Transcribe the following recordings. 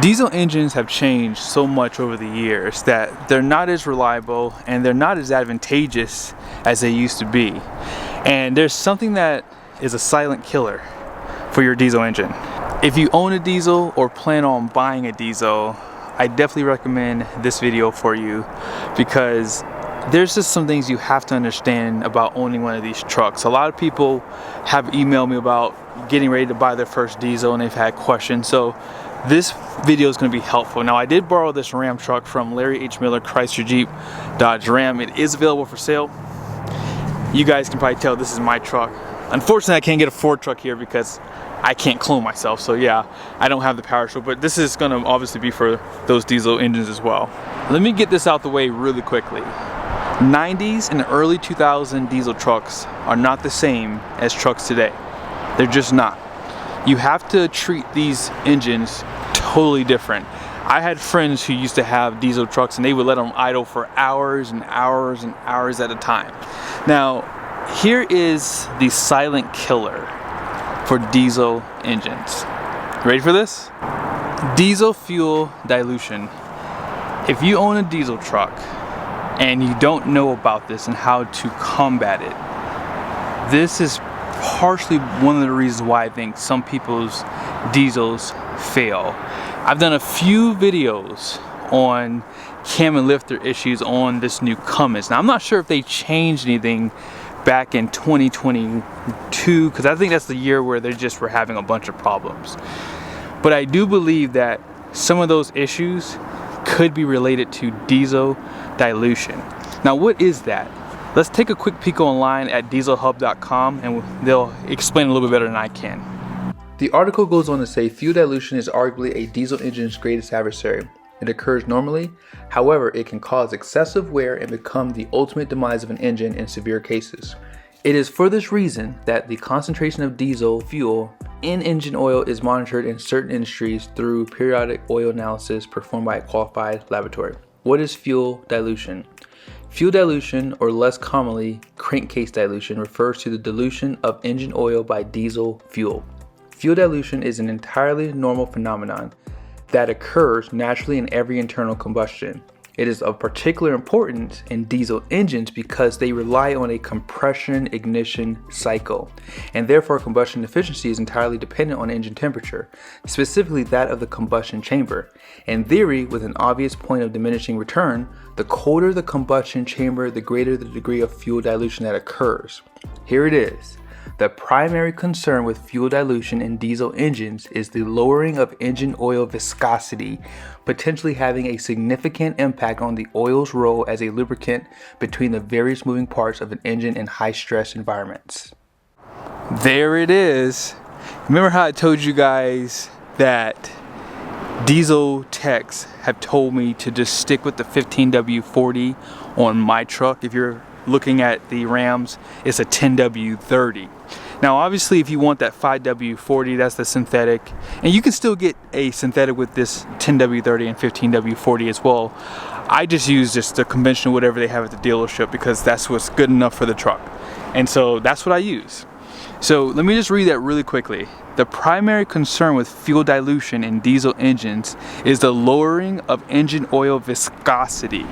Diesel engines have changed so much over the years that they're not as reliable and they're not as advantageous as they used to be. And there's something that is a silent killer for your diesel engine. If you own a diesel or plan on buying a diesel, I definitely recommend this video for you, because there's just some things you have to understand about owning one of these trucks. A lot of people have emailed me about getting ready to buy their first diesel and they've had questions. So this video is going to be helpful. Now, I did borrow this Ram truck from Larry H. Miller Chrysler Jeep Dodge Ram. It is available for sale. You guys can probably tell this is my truck. Unfortunately, I can't get a Ford truck here because I can't clone myself. So yeah, I don't have the PowerStep, but this is going to obviously be for those diesel engines as well. Let me get this out the way really quickly. 90s and early 2000 diesel trucks are not the same as trucks today. They're just not. You have to treat these engines totally different. I had friends who used to have diesel trucks and they would let them idle for hours and hours and hours at a time. Now, here is the silent killer for diesel engines. Ready for this? Diesel fuel dilution. If you own a diesel truck and you don't know about this and how to combat it, this is partially one of the reasons why I think some people's diesels fail. I've done a few videos on cam and lifter issues on this new Cummins. Now, I'm not sure if they changed anything back in 2022, because I think that's the year where they just were having a bunch of problems. But I do believe that some of those issues could be related to diesel dilution. Now, what is that? Let's take a quick peek online at dieselhub.com and they'll explain a little bit better than I can. The article goes on to say fuel dilution is arguably a diesel engine's greatest adversary. It occurs normally, however, it can cause excessive wear and become the ultimate demise of an engine in severe cases. It is for this reason that the concentration of diesel fuel in engine oil is monitored in certain industries through periodic oil analysis performed by a qualified laboratory. What is fuel dilution? Fuel dilution, or less commonly crankcase dilution, refers to the dilution of engine oil by diesel fuel. Fuel dilution is an entirely normal phenomenon that occurs naturally in every internal combustion. It is of particular importance in diesel engines because they rely on a compression ignition cycle, and therefore combustion efficiency is entirely dependent on engine temperature, specifically that of the combustion chamber. In theory, with an obvious point of diminishing return, the colder the combustion chamber, the greater the degree of fuel dilution that occurs. Here it is. The primary concern with fuel dilution in diesel engines is the lowering of engine oil viscosity, potentially having a significant impact on the oil's role as a lubricant between the various moving parts of an engine in high-stress environments. There it is. Remember how I told you guys that diesel techs have told me to just stick with the 15W40 on my truck? If you're looking at the Rams, it's a 10W30. Now, obviously, if you want that 5W40, that's the synthetic, and you can still get a synthetic with this 10W30 and 15W40 as well. I just use the conventional whatever they have at the dealership because that's what's good enough for the truck, and so that's what I use. So let me just read that really quickly. The primary concern with fuel dilution in diesel engines is the lowering of engine oil viscosity,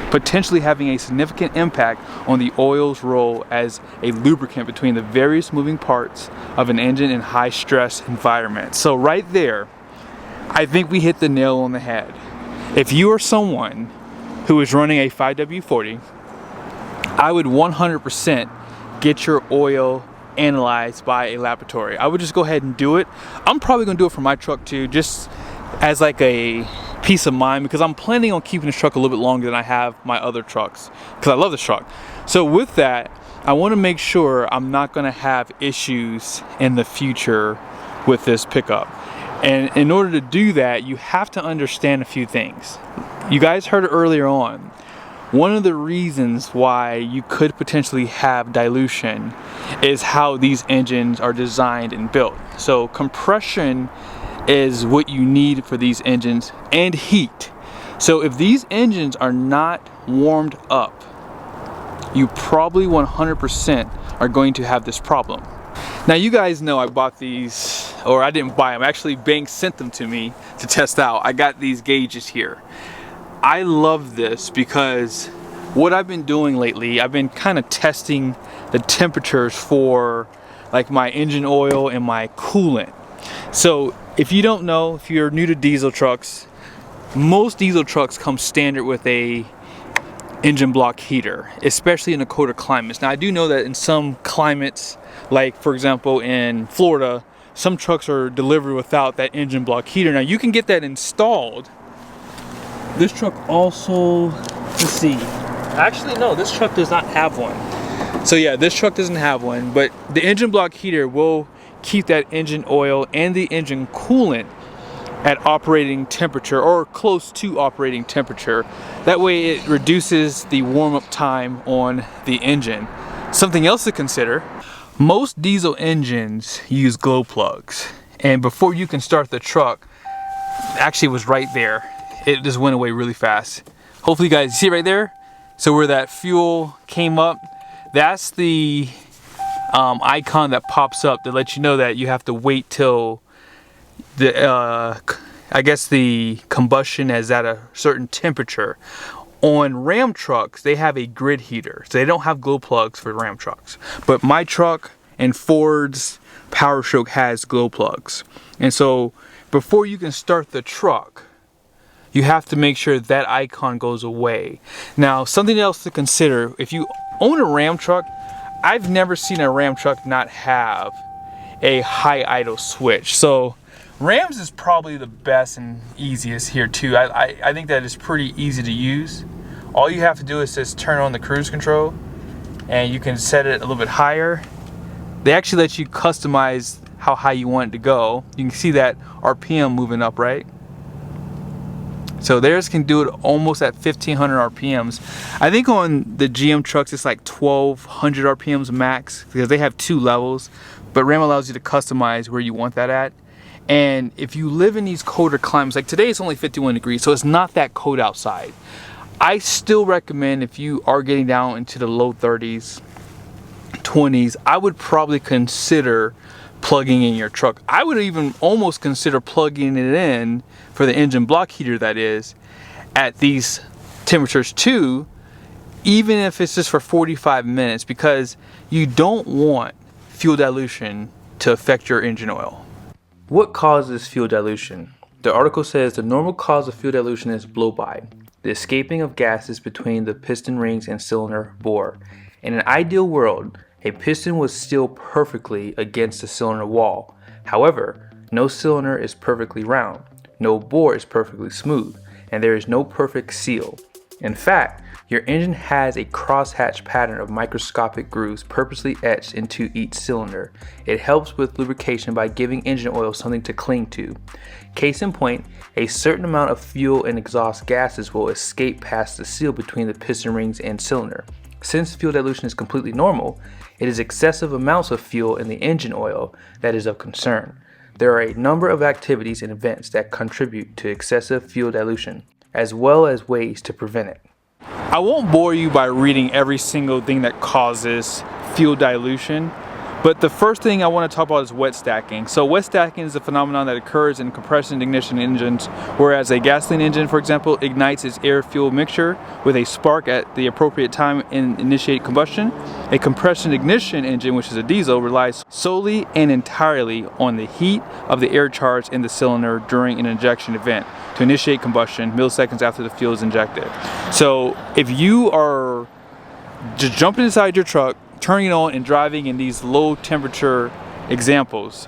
potentially having a significant impact on the oil's role as a lubricant between the various moving parts of an engine in high stress environments. So right there, I think we hit the nail on the head. If you are someone who is running a 5W40, I would 100% get your oil analyzed by a laboratory. I would just go ahead and do it. I'm probably gonna do it for my truck too, just as like a peace of mind, because I'm planning on keeping this truck a little bit longer than I have my other trucks because I love this truck. So with that, I want to make sure I'm not going to have issues in the future with this pickup. And in order to do that, you have to understand a few things. You guys heard it earlier on. One of the reasons why you could potentially have dilution is how these engines are designed and built. So compression is what you need for these engines, and heat. So if these engines are not warmed up, you probably 100% are going to have this problem. Now, you guys know I bought these or I didn't buy them, actually bank sent them to me to test out. I got these gauges here. I love this because what I've been doing lately, I've been kind of testing the temperatures for like my engine oil and my coolant. So if you don't know, if you're new to diesel trucks, most diesel trucks come standard with a engine block heater, especially in the colder climates. Now I do know that in some climates, like for example in Florida, some trucks are delivered without that engine block heater. Now you can get that installed. This truck also, let's see, actually no, this truck does not have one. So yeah, this truck doesn't have one, but the engine block heater will keep that engine oil and the engine coolant at operating temperature or close to operating temperature. That way it reduces the warm-up time on the engine. Something else to consider, most diesel engines use glow plugs, and before you can start the truck, actually it was right there, it just went away really fast. Hopefully you guys see it right there. So where that fuel came up, that's the icon that pops up to let you know that you have to wait till the I guess the combustion is at a certain temperature. On Ram trucks, they have a grid heater, so they don't have glow plugs for Ram trucks. But my truck and Ford's PowerStroke has glow plugs. And so before you can start the truck, you have to make sure that icon goes away. Now, something else to consider, if you own a Ram truck, I've never seen a Ram truck not have a high idle switch. So Rams is probably the best and easiest here too. I think that is pretty easy to use. All you have to do is just turn on the cruise control and you can set it a little bit higher. They actually let you customize how high you want it to go. You can see that RPM moving up, right? So theirs can do it almost at 1500 RPMs. I think on the GM trucks it's like 1200 RPMs max because they have 2 levels, but Ram allows you to customize where you want that at. And if you live in these colder climates, like today it's only 51 degrees, so it's not that cold outside. I still recommend if you are getting down into the low 30s, 20s, I would probably consider plugging in your truck. I would even almost consider plugging it in for the engine block heater, that is, at these temperatures too, even if it's just for 45 minutes, because you don't want fuel dilution to affect your engine oil. What causes fuel dilution? The article says the normal cause of fuel dilution is blowby, the escaping of gases between the piston rings and cylinder bore. In an ideal world, a piston would seal perfectly against the cylinder wall. However, no cylinder is perfectly round, no bore is perfectly smooth, and there is no perfect seal. In fact, your engine has a crosshatch pattern of microscopic grooves purposely etched into each cylinder. It helps with lubrication by giving engine oil something to cling to. Case in point, a certain amount of fuel and exhaust gases will escape past the seal between the piston rings and cylinder. Since fuel dilution is completely normal, it is excessive amounts of fuel in the engine oil that is of concern. There are a number of activities and events that contribute to excessive fuel dilution, as well as ways to prevent it. I won't bore you by reading every single thing that causes fuel dilution, but the first thing I want to talk about is wet stacking. So wet stacking is a phenomenon that occurs in compression ignition engines, whereas a gasoline engine, for example, ignites its air-fuel mixture with a spark at the appropriate time and initiate combustion. A compression ignition engine, which is a diesel, relies solely and entirely on the heat of the air charge in the cylinder during an injection event to initiate combustion milliseconds after the fuel is injected. So if you are just jumping inside your truck, turning it on and driving in these low temperature examples,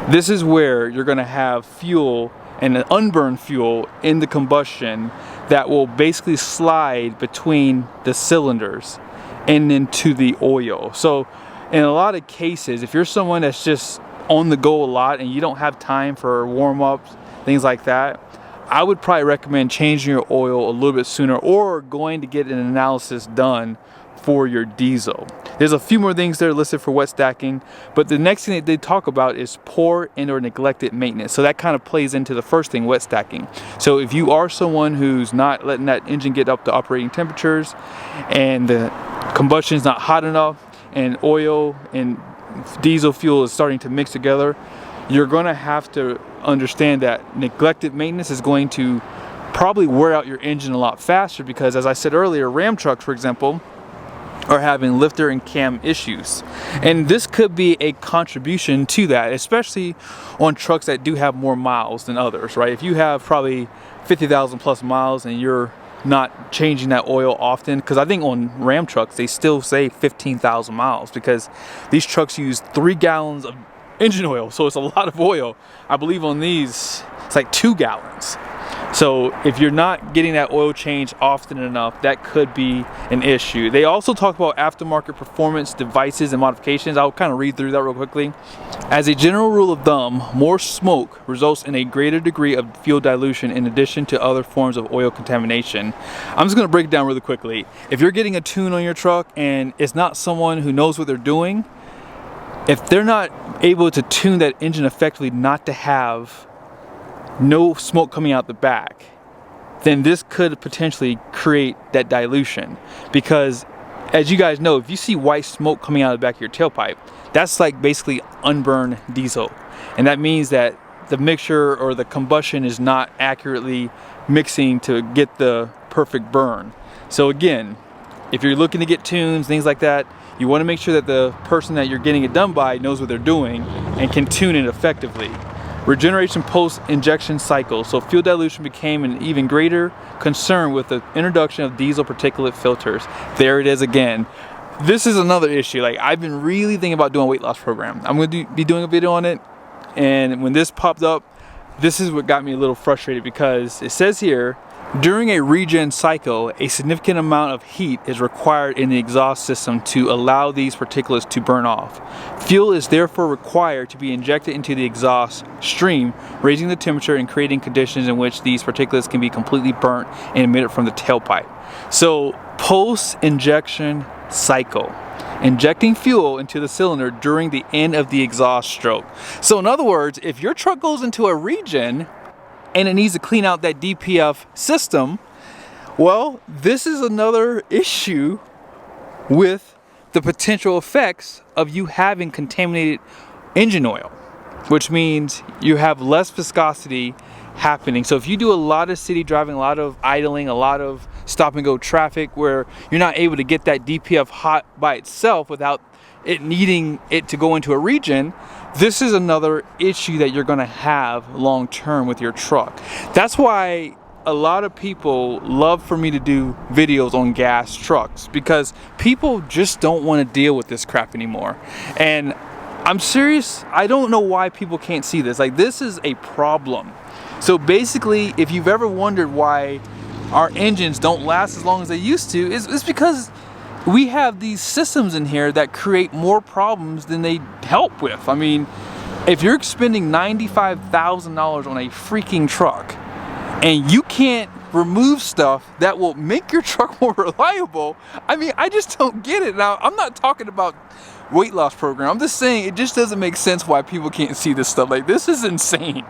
this is where you're going to have fuel and an unburned fuel in the combustion that will basically slide between the cylinders and into the oil. So in a lot of cases, if you're someone that's just on the go a lot and you don't have time for warm-ups, things like that, I would probably recommend changing your oil a little bit sooner or going to get an analysis done for your diesel. There's a few more things that are listed for wet stacking, but the next thing that they talk about is poor and or neglected maintenance. So that kind of plays into the first thing, wet stacking. So if you are someone who's not letting that engine get up to operating temperatures and the combustion is not hot enough and oil and diesel fuel is starting to mix together, you're going to have to understand that neglected maintenance is going to probably wear out your engine a lot faster, because as I said earlier, Ram trucks, for example, are having lifter and cam issues, and this could be a contribution to that, especially on trucks that do have more miles than others, right? If you have probably 50,000 plus miles and you're not changing that oil often, because I think on Ram trucks they still say 15,000 miles, because these trucks use 3 gallons of engine oil, so it's a lot of oil. I believe on these it's like 2 gallons. So if you're not getting that oil change often enough, that could be an issue. They also talk about aftermarket performance devices and modifications. I'll kind of read through that real quickly. As a general rule of thumb, more smoke results in a greater degree of fuel dilution in addition to other forms of oil contamination. I'm just going to break it down really quickly. If you're getting a tune on your truck and it's not someone who knows what they're doing, if they're not able to tune that engine effectively not to have no smoke coming out the back, then this could potentially create that dilution. Because as you guys know, if you see white smoke coming out of the back of your tailpipe, that's like basically unburned diesel, and that means that the mixture or the combustion is not accurately mixing to get the perfect burn. So again, if you're looking to get tunes, things like that, you want to make sure that the person that you're getting it done by knows what they're doing and can tune it effectively. Regeneration post-injection cycle. So fuel dilution became an even greater concern with the introduction of diesel particulate filters. There it is again. This is another issue. Like, I've been really thinking about doing a weight loss program. I'm going to be doing a video on it, and when this popped up, this is what got me a little frustrated, because it says here, during a regen cycle, a significant amount of heat is required in the exhaust system to allow these particulates to burn off. Fuel is therefore required to be injected into the exhaust stream, raising the temperature and creating conditions in which these particulates can be completely burnt and emitted from the tailpipe. So, post-injection cycle. Injecting fuel into the cylinder during the end of the exhaust stroke. So in other words, if your truck goes into a regen and it needs to clean out that DPF system, well, this is another issue with the potential effects of you having contaminated engine oil, which means you have less viscosity happening. So if you do a lot of city driving, a lot of idling, a lot of stop and go traffic where you're not able to get that DPF hot by itself without it needing it to go into a regen, this is another issue that you're going to have long term with your truck. That's why a lot of people love for me to do videos on gas trucks, because people just don't want to deal with this crap anymore. And I'm serious, I don't know why people can't see this. Like, this is a problem. So basically, if you've ever wondered why our engines don't last as long as they used to, it's because we have these systems in here that create more problems than they help with. I mean, if you're spending $95,000 on a freaking truck and you can't remove stuff that will make your truck more reliable, I mean, I just don't get it. Now, I'm not talking about weight loss program. I'm just saying it just doesn't make sense why people can't see this stuff. Like, this is insane.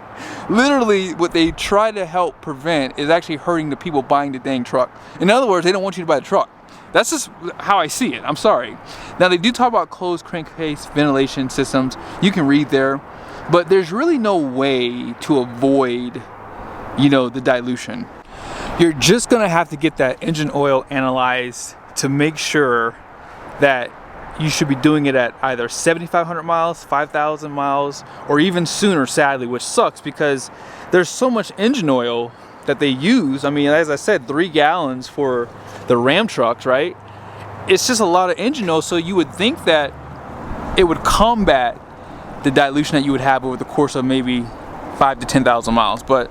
Literally, what they try to help prevent is actually hurting the people buying the dang truck. In other words, they don't want you to buy the truck. That's just how I see it. I'm sorry. Now, they do talk about closed crankcase ventilation systems. You can read there, but there's really no way to avoid, you know, the dilution. You're just gonna have to get that engine oil analyzed to make sure that you should be doing it at either 7,500 miles, 5,000 miles, or even sooner, sadly, which sucks because there's so much engine oil that they use. I mean, as I said, 3 gallons for the Ram trucks, right? It's just a lot of engine oil, so you would think that it would combat the dilution that you would have over the course of maybe 5 to 10,000 miles. But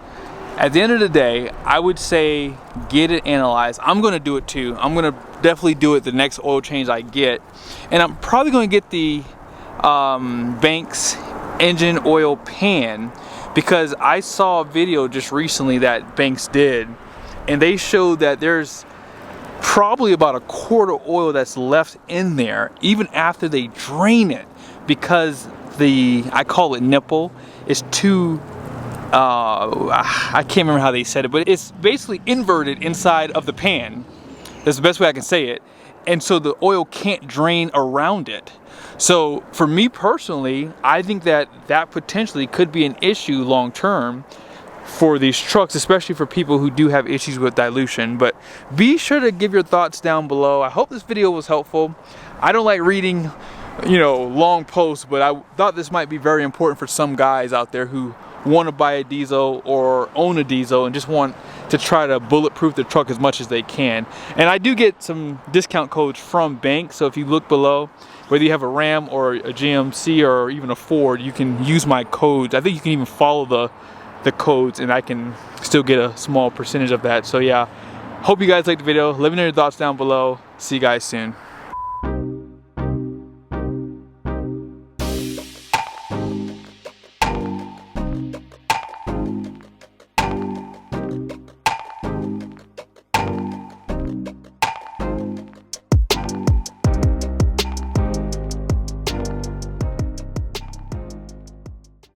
at the end of the day, I would say get it analyzed. I'm gonna do it too. I'm gonna definitely do it the next oil change I get. And I'm probably gonna get the Banks engine oil pan, because I saw a video just recently that Banks did, and they showed that there's probably about a quart of oil that's left in there even after they drain it, because the, I call it nipple, is too I can't remember how they said it, but it's basically inverted inside of the pan. That's the best way I can say it. and so the oil can't drain around it. So for me personally, I think that that potentially could be an issue long term for these trucks, especially for people who do have issues with dilution. But be sure to give your thoughts down below. I hope this video was helpful. I don't like reading, you know, long posts, but I thought this might be very important for some guys out there who want to buy a diesel or own a diesel and just want to try to bulletproof the truck as much as they can. And I do get some discount codes from banks, so if you look below, whether you have a Ram or a GMC or even a Ford, you can use my codes. I think you can even follow the codes and I can still get a small percentage of that. So yeah, hope you guys liked the video. Let me know your thoughts down below. See you guys soon.